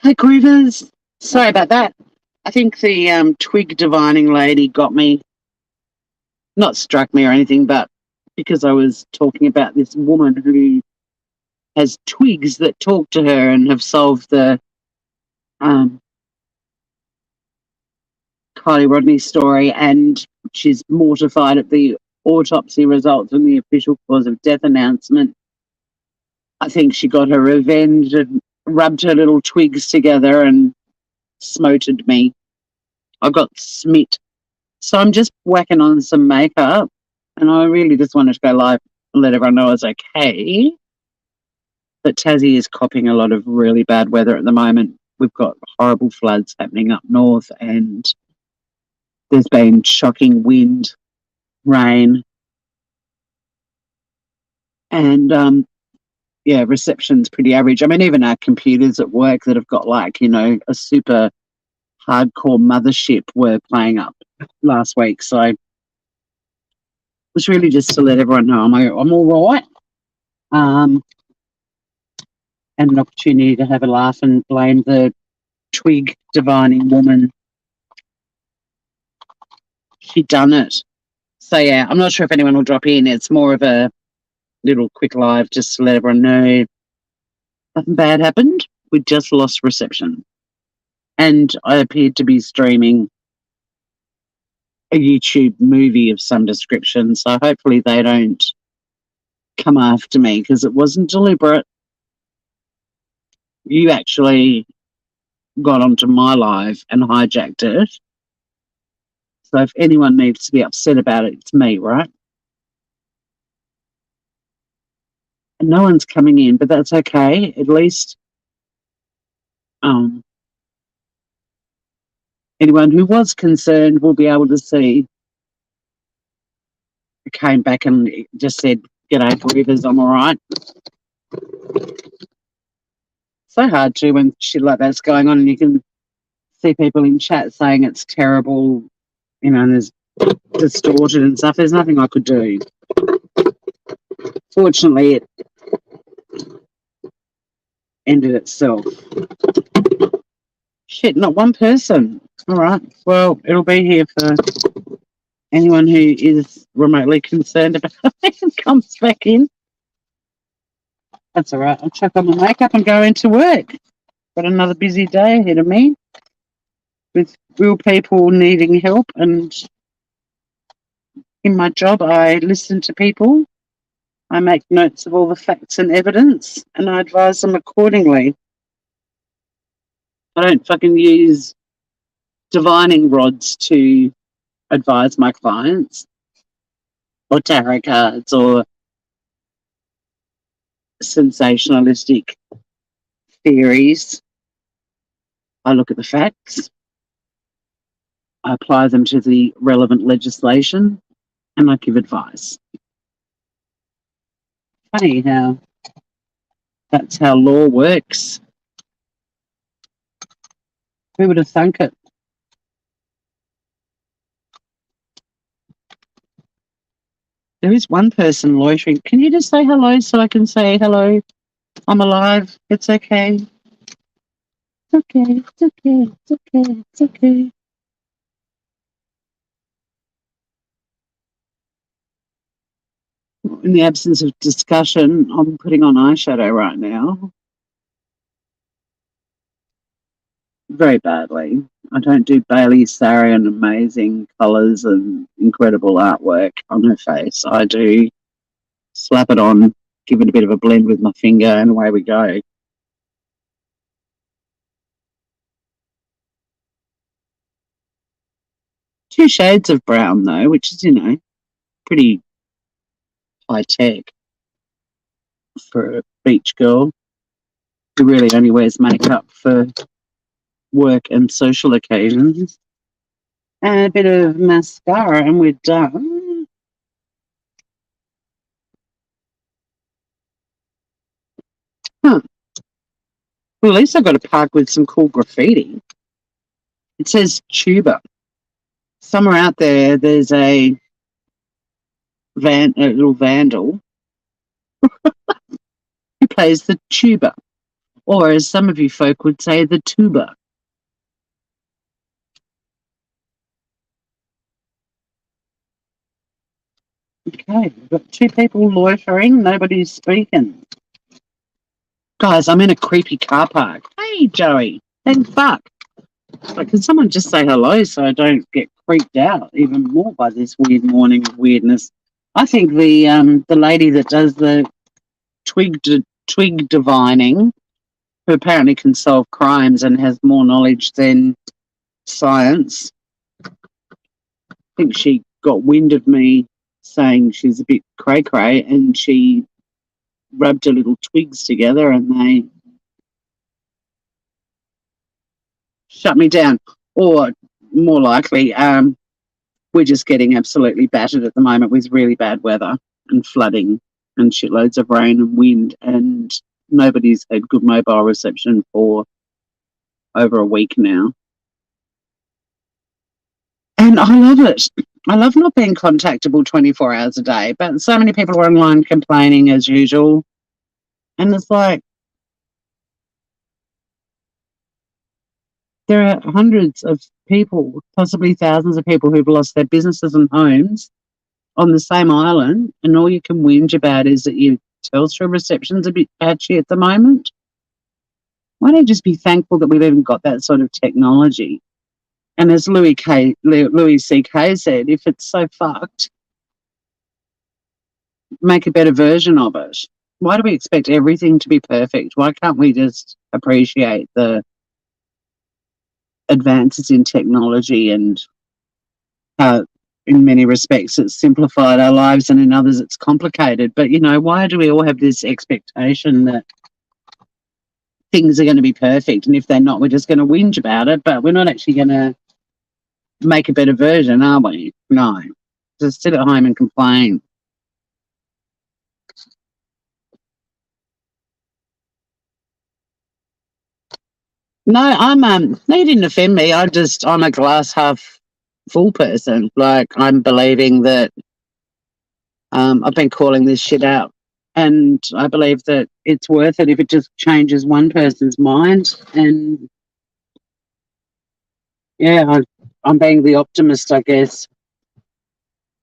Hey, Groovers. Sorry about that. I think the twig divining lady got me, not struck me or anything, but because I was talking about this woman who has twigs that talk to her and have solved the um, Kylie Rodney story, and she's mortified at the autopsy results and the official cause of death announcement. I think she got her revenge and rubbed her little twigs together and smoted me. I got smit. So I'm just whacking on some makeup, and I really just wanted to go live and let everyone know I was okay. But Tassie is copping a lot of really bad weather at the moment. We've got horrible floods happening up north, and there's been shocking wind, rain, and reception's pretty average. I mean, even our computers at work that have got a super hardcore mothership were playing up last week. So it was really just to let everyone know I'm all right. And an opportunity to have a laugh and blame the twig divining woman. She done it. So yeah, I'm not sure if anyone will drop in. It's more of a little quick live just to let everyone know nothing bad happened. We just lost reception. And I appeared to be streaming a YouTube movie of some description. So hopefully they don't come after me because it wasn't deliberate. You actually got onto my live and hijacked it. So if anyone needs to be upset about it, it's me, right? And no one's coming in, but that's okay. At least anyone who was concerned will be able to see. I came back and just said, "G'day, Groovers, I'm all right." So hard to when shit like that's going on and you can see people in chat saying it's terrible, and there's distorted and stuff. There's nothing I could do. Fortunately, it ended itself. Shit, not one person. All right. Well, it'll be here for anyone who is remotely concerned about it and comes back in. That's all right. I'll chuck on my makeup and go into work. Got another busy day ahead of me with real people needing help. And in my job, I listen to people. I make notes of all the facts and evidence, and I advise them accordingly. I don't fucking use divining rods to advise my clients or tarot cards or sensationalistic theories. I look at the facts, I apply them to the relevant legislation, and I give advice. Funny how that's how law works. Who would have thunk it? There is one person loitering. Can you just say hello so I can say hello? I'm alive. It's okay. It's okay. It's okay. It's okay. It's okay. In the absence of discussion, I'm putting on eyeshadow right now. Very badly. I don't do Bailey Sarian amazing colours and incredible artwork on her face. I do slap it on, give it a bit of a blend with my finger, and away we go. 2 shades of brown, though, which is, pretty high tech for a beach girl who really only wears makeup for work and social occasions. And a bit of mascara, and we're done. Huh. Well, at least I got a park with some cool graffiti. It says tuba. Somewhere out there, there's a little vandal who plays the tuba, or as some of you folk would say, the tuba. Okay, we've got two people loitering, nobody's speaking. Guys, I'm in a creepy car park. Hey, Joey. Thank fuck. Like, can someone just say hello so I don't get creeped out even more by this weird morning of weirdness? I think the lady that does the twig divining, who apparently can solve crimes and has more knowledge than science, I think she got wind of me saying she's a bit cray-cray, and she rubbed her little twigs together and they shut me down. Or more likely, we're just getting absolutely battered at the moment with really bad weather and flooding and shitloads of rain and wind, and nobody's had good mobile reception for over a week now. And I love it. I love not being contactable 24 hours a day, but so many people are online complaining as usual. And it's like, there are hundreds of people, possibly thousands of people who've lost their businesses and homes on the same island, and all you can whinge about is that your Telstra reception's a bit patchy at the moment. Why don't you just be thankful that we've even got that sort of technology? And as Louis C.K. said, if it's so fucked, make a better version of it. Why do we expect everything to be perfect? Why can't we just appreciate the advances in technology and how in many respects it's simplified our lives and in others it's complicated? But, why do we all have this expectation that things are going to be perfect, and if they're not, we're just going to whinge about it, but we're not actually going to make a better version, are we? No. Just sit at home and complain. No, no, you didn't offend me. I'm a glass half full person. Like, I'm believing that I've been calling this shit out, and I believe that it's worth it if it just changes one person's mind. And yeah, I'm being the optimist, I guess,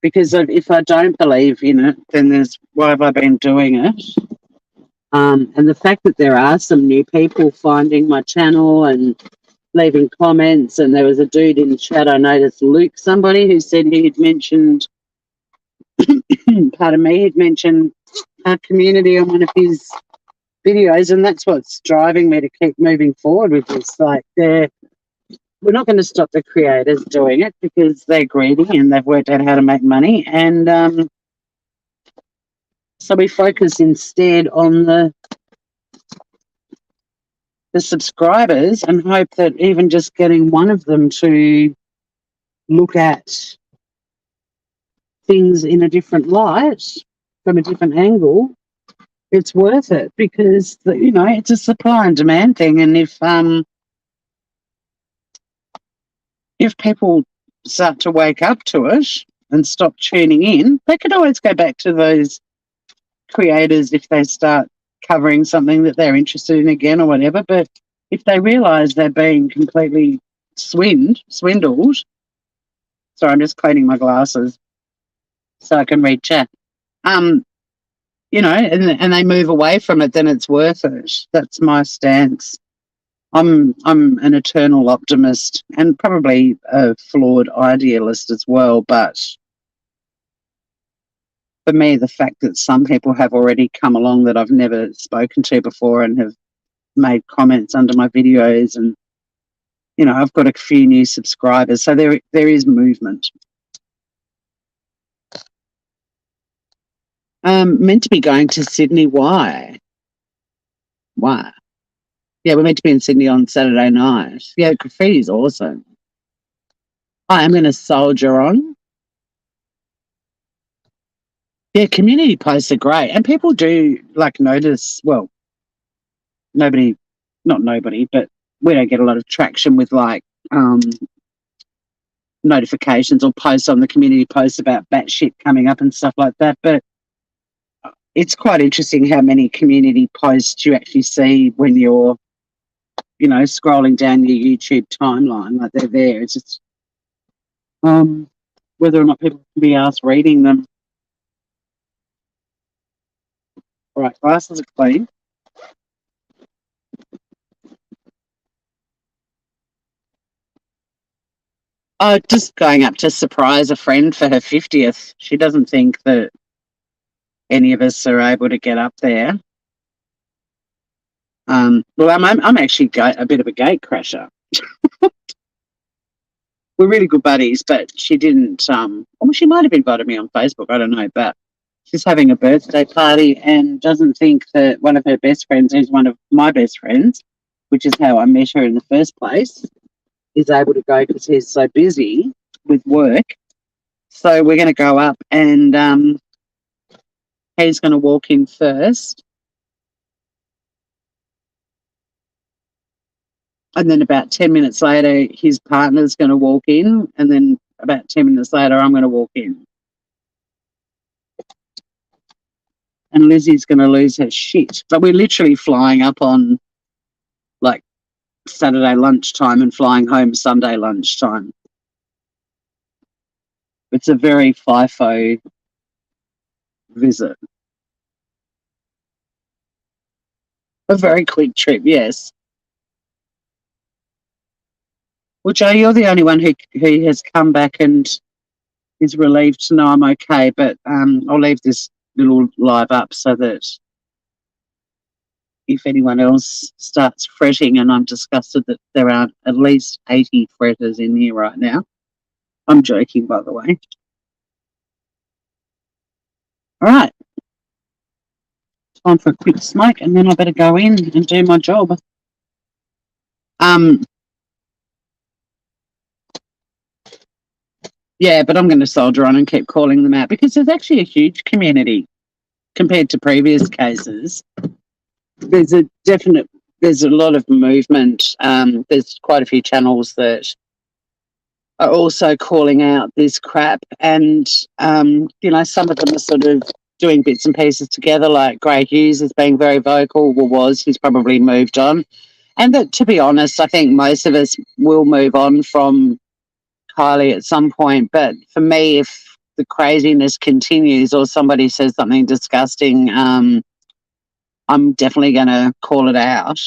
because if I don't believe in it, then why have I been doing it? And the fact that there are some new people finding my channel and leaving comments, and there was a dude in the chat, I noticed, Luke, somebody who said he had mentioned, pardon me, he'd mentioned our community on one of his videos, and that's what's driving me to keep moving forward with this. Like, we're not going to stop the creators doing it because they're greedy and they've worked out how to make money. And so we focus instead on the subscribers and hope that even just getting one of them to look at things in a different light, from a different angle, it's worth it, because it's a supply and demand thing. And if people start to wake up to it and stop tuning in, they could always go back to those creators if they start covering something that they're interested in again or whatever. But if they realise they're being completely swindled, sorry, I'm just cleaning my glasses so I can read chat, and they move away from it, then it's worth it. That's my stance. I'm an eternal optimist and probably a flawed idealist as well, but for me, the fact that some people have already come along that I've never spoken to before and have made comments under my videos, and I've got a few new subscribers, so there is movement. Meant to be going to Sydney. Why? Yeah, we're meant to be in Sydney on Saturday night. Yeah, graffiti's awesome. I am going to soldier on. Yeah, community posts are great. And people do, notice, well, not nobody, but we don't get a lot of traction with, notifications or posts on the community posts about batshit coming up and stuff like that. But it's quite interesting how many community posts you actually see when you're, scrolling down your YouTube timeline. Like, they're there. It's just whether or not people can be asked reading them. All right, glasses are clean. Oh, just going up to surprise a friend for her 50th. She doesn't think that any of us are able to get up there. Well, I'm actually a bit of a gate crasher. We're really good buddies, but she didn't. Well, she might have invited me on Facebook. I don't know, but she's having a birthday party and doesn't think that one of her best friends, who's one of my best friends, which is how I met her in the first place, is able to go because he's so busy with work. So we're going to go up and he's going to walk in first. And then about 10 minutes later, his partner's going to walk in. And then about 10 minutes later, I'm going to walk in. And Lizzie's going to lose her shit. But we're literally flying up on like Saturday lunchtime and flying home Sunday lunchtime. It's a very FIFO visit. A very quick trip, yes. Well, Joe, you're the only one who has come back and is relieved to know I'm okay. But I'll leave this little live up so that if anyone else starts fretting, and I'm disgusted that there are at least 80 fretters in here right now. I'm joking, by the way. All right. Time for a quick smoke, and then I better go in and do my job. Yeah, but I'm going to soldier on and keep calling them out because there's actually a huge community compared to previous cases. There's a lot of movement. There's quite a few channels that are also calling out this crap, and some of them are sort of doing bits and pieces together. Like Gray Hughes is being very vocal. He's probably moved on, and that, to be honest, I think most of us will move on from Kylie at some point. But for me, if the craziness continues or somebody says something disgusting, I'm definitely going to call it out.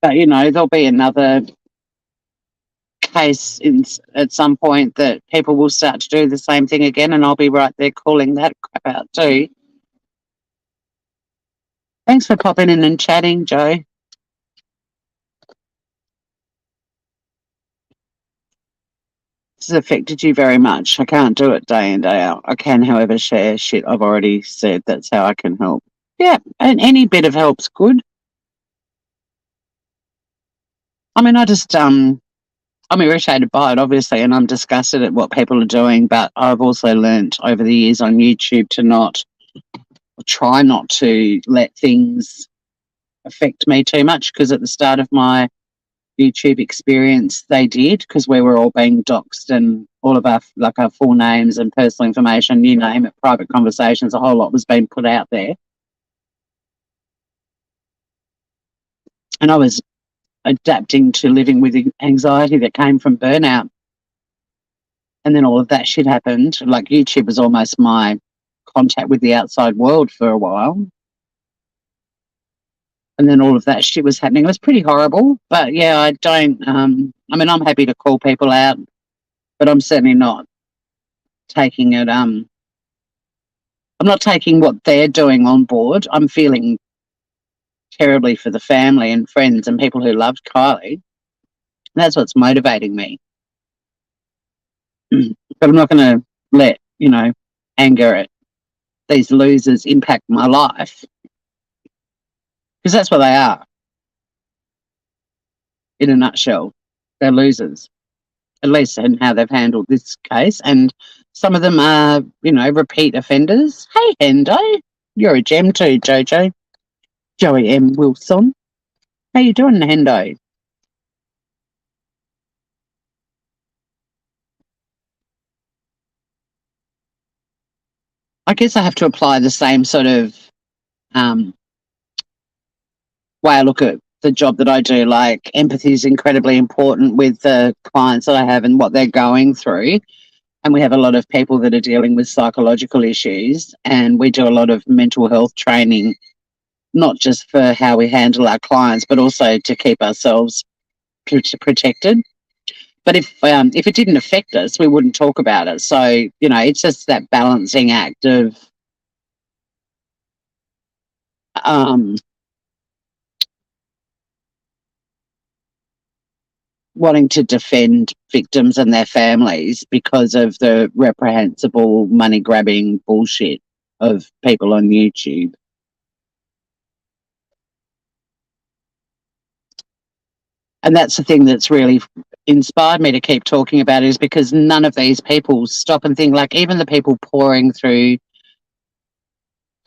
But, there'll be another case at some point that people will start to do the same thing again, and I'll be right there calling that crap out too. Thanks for popping in and chatting, Joe. This has affected you very much. I can't do it day in, day out. I can, however, share shit I've already said. That's how I can help. Yeah, and any bit of help's good. I mean, I'm irritated by it, obviously, and I'm disgusted at what people are doing, but I've also learnt over the years on YouTube to try not to let things affect me too much, because at the start of my YouTube experience, they did, because we were all being doxxed and all of our full names and personal information, you name it, private conversations, a whole lot was being put out there. And I was adapting to living with anxiety that came from burnout. And then all of that shit happened. Like, YouTube was almost my contact with the outside world for a while. And then all of that shit was happening. It was pretty horrible. But yeah, I don't, I'm happy to call people out, but I'm certainly not taking it, I'm not taking what they're doing on board. I'm feeling terribly for the family and friends and people who loved Kylie. That's what's motivating me. But I'm not going to let, anger at these losers impact my life, because that's what they are. In a nutshell, they're losers, at least in how they've handled this case. And some of them are, repeat offenders. Hey, Hendo, you're a gem too, Jojo. Joey M. Wilson. How you doing, Hendo? I guess I have to apply the same sort of um, way I look at the job that I do. Like, empathy is incredibly important with the clients that I have and what they're going through. And we have a lot of people that are dealing with psychological issues, and we do a lot of mental health training, not just for how we handle our clients, but also to keep ourselves protected. But if it didn't affect us, we wouldn't talk about it. So, it's just that balancing act of um, wanting to defend victims and their families because of the reprehensible money grabbing bullshit of people on YouTube. And that's the thing that's really inspired me to keep talking about it, is because none of these people stop and think, like even the people pouring through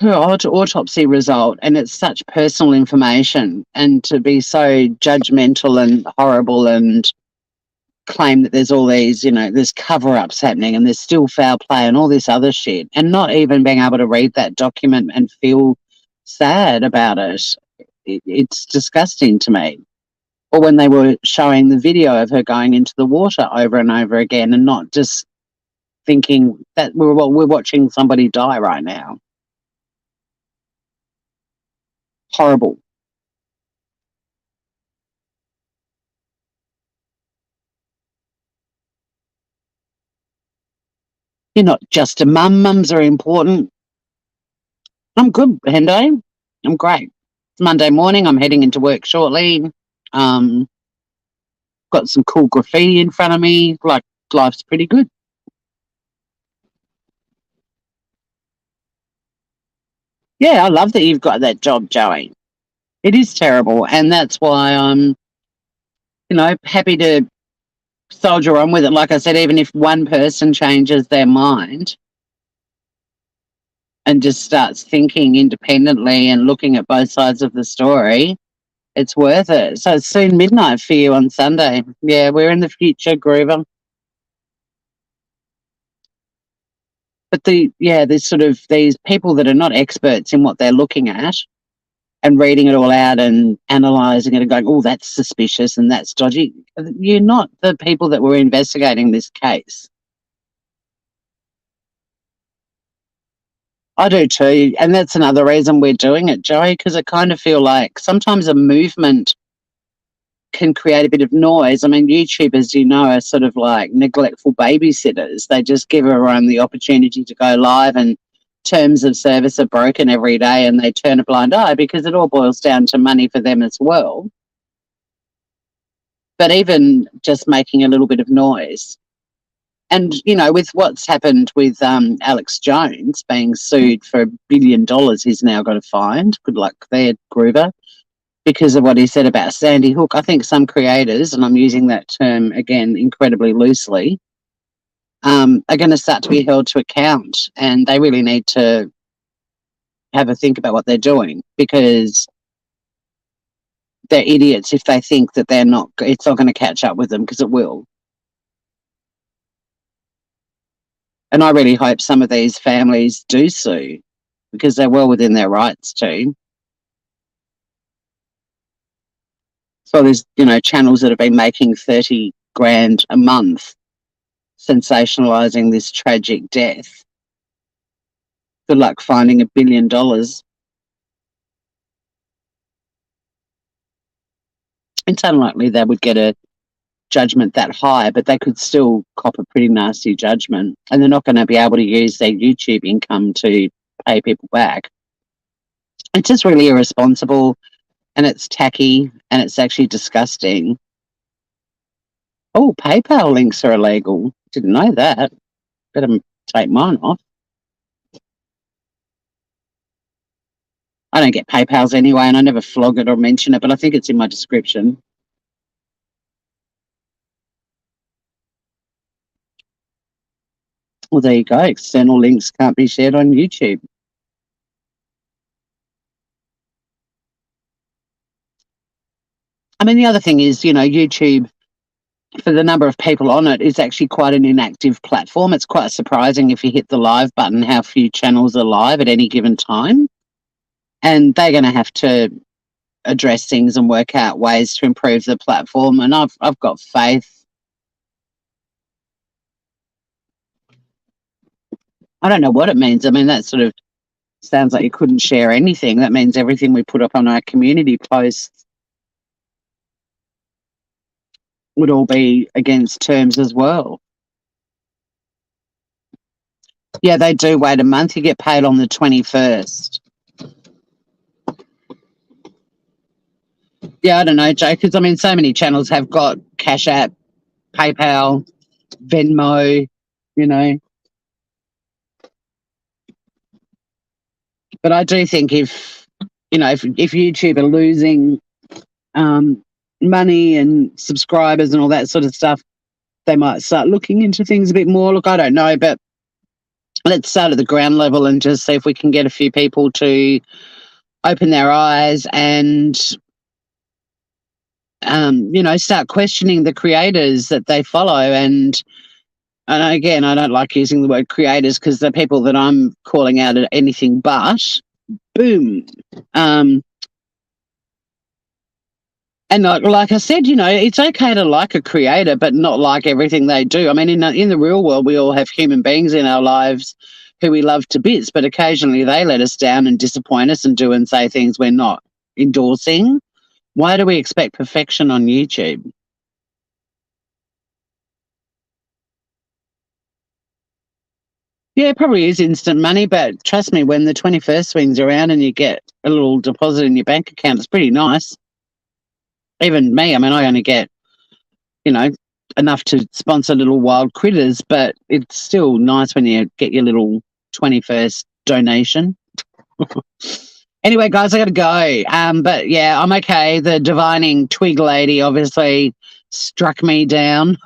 her autopsy result, and it's such personal information, and to be so judgmental and horrible and claim that there's all these, there's cover-ups happening and there's still foul play and all this other shit, and not even being able to read that document and feel sad about it. It's disgusting to me. Or when they were showing the video of her going into the water over and over again, and not just thinking that we're watching somebody die right now. Horrible. You're not just a mum. Mums are important. I'm good, Hendo. I'm great. It's Monday morning. I'm heading into work shortly. Um, got some cool graffiti in front of me. Like, life's pretty good. Yeah, I love that you've got that job, Joey. It is terrible, and that's why I'm, happy to soldier on with it. Like I said, even if one person changes their mind and just starts thinking independently and looking at both sides of the story, it's worth it. So it's soon midnight for you on Sunday. Yeah, we're in the future, Groover. But there's sort of these people that are not experts in what they're looking at and reading it all out and analysing it and going, oh, that's suspicious and that's dodgy. You're not the people that were investigating this case. I do too. And that's another reason we're doing it, Joey, because I kind of feel like sometimes a movement can create a bit of noise. I mean, YouTubers, are sort of like neglectful babysitters. They just give everyone the opportunity to go live, and terms of service are broken every day, and they turn a blind eye because it all boils down to money for them as well. But even just making a little bit of noise. And, with what's happened with Alex Jones being sued for $1 billion, he's now got a fine. Good luck there, Groover, because of what he said about Sandy Hook. I think some creators, and I'm using that term again incredibly loosely, are going to start to be held to account, and they really need to have a think about what they're doing, because they're idiots if they think that it's not going to catch up with them, because it will. And I really hope some of these families do sue, because they're well within their rights to. So there's, channels that have been making 30 grand a month sensationalizing this tragic death. Good luck finding $1 billion. It's unlikely they would get a judgment that high, but they could still cop a pretty nasty judgment, and they're not going to be able to use their YouTube income to pay people back. It's just really irresponsible, and it's tacky, and it's actually disgusting. Oh, PayPal links are illegal. Didn't know that. Better take mine off. I don't get PayPals anyway, and I never flog it or mention it, but I think it's in my description. Well, there you go. External links can't be shared on YouTube. I mean, the other thing is, YouTube for the number of people on it, it's actually quite an inactive platform. It's quite surprising if you hit the live button how few channels are live at any given time. And they're going to have to address things and work out ways to improve the platform. And I've got faith. I don't know what it means. I mean, that sort of sounds like you couldn't share anything. That means everything we put up on our community posts would all be against terms as well. Yeah, they do wait a month. You get paid on the 21st. Yeah, I don't know, Joe, because I mean, so many channels have got Cash App, PayPal, Venmo, you know. But I do think if YouTube are losing money and subscribers and all that sort of stuff, they might start looking into things a bit more. Look, I don't know, but let's start at the ground level and just see if we can get a few people to open their eyes and, start questioning the creators that they follow. And again, I don't like using the word creators because the people that I'm calling out are anything but. Boom. And like I said, it's okay to like a creator, but not like everything they do. I mean, in the real world, we all have human beings in our lives who we love to bits, but occasionally they let us down and disappoint us and do and say things we're not endorsing. Why do we expect perfection on YouTube? Yeah, it probably is instant money, but trust me, when the 21st swings around and you get a little deposit in your bank account, it's pretty nice. Even me, I mean, I only get, enough to sponsor little wild critters, but it's still nice when you get your little 21st donation. Anyway, guys, I got to go. But yeah, I'm okay. The divining twig lady obviously struck me down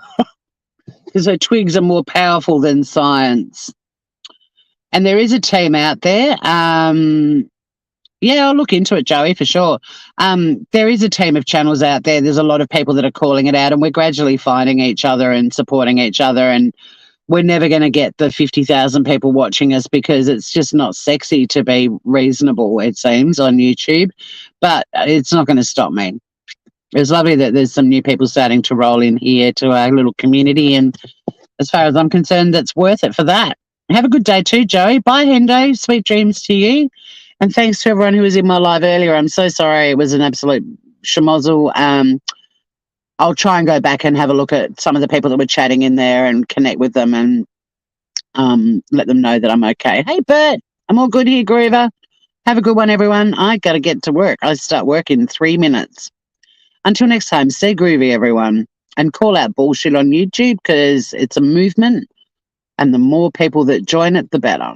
because her twigs are more powerful than science. And there is a team out there. Yeah, I'll look into it, Joey, for sure. There is a team of channels out there. There's a lot of people that are calling it out, and we're gradually finding each other and supporting each other. And we're never going to get the 50,000 people watching us because it's just not sexy to be reasonable, it seems, on YouTube. But it's not going to stop me. It's lovely that there's some new people starting to roll in here to our little community. And as far as I'm concerned, that's worth it for that. Have a good day too, Joey. Bye, Hendo. Sweet dreams to you. And thanks to everyone who was in my live earlier. I'm so sorry. It was an absolute schmozzle. I'll try and go back and have a look at some of the people that were chatting in there and connect with them and let them know that I'm okay. Hey, Bert, I'm all good here, Groover. Have a good one, everyone. I got to get to work. I start work in 3 minutes. Until next time, stay groovy, everyone. And call out bullshit on YouTube because it's a movement. And the more people that join it, the better.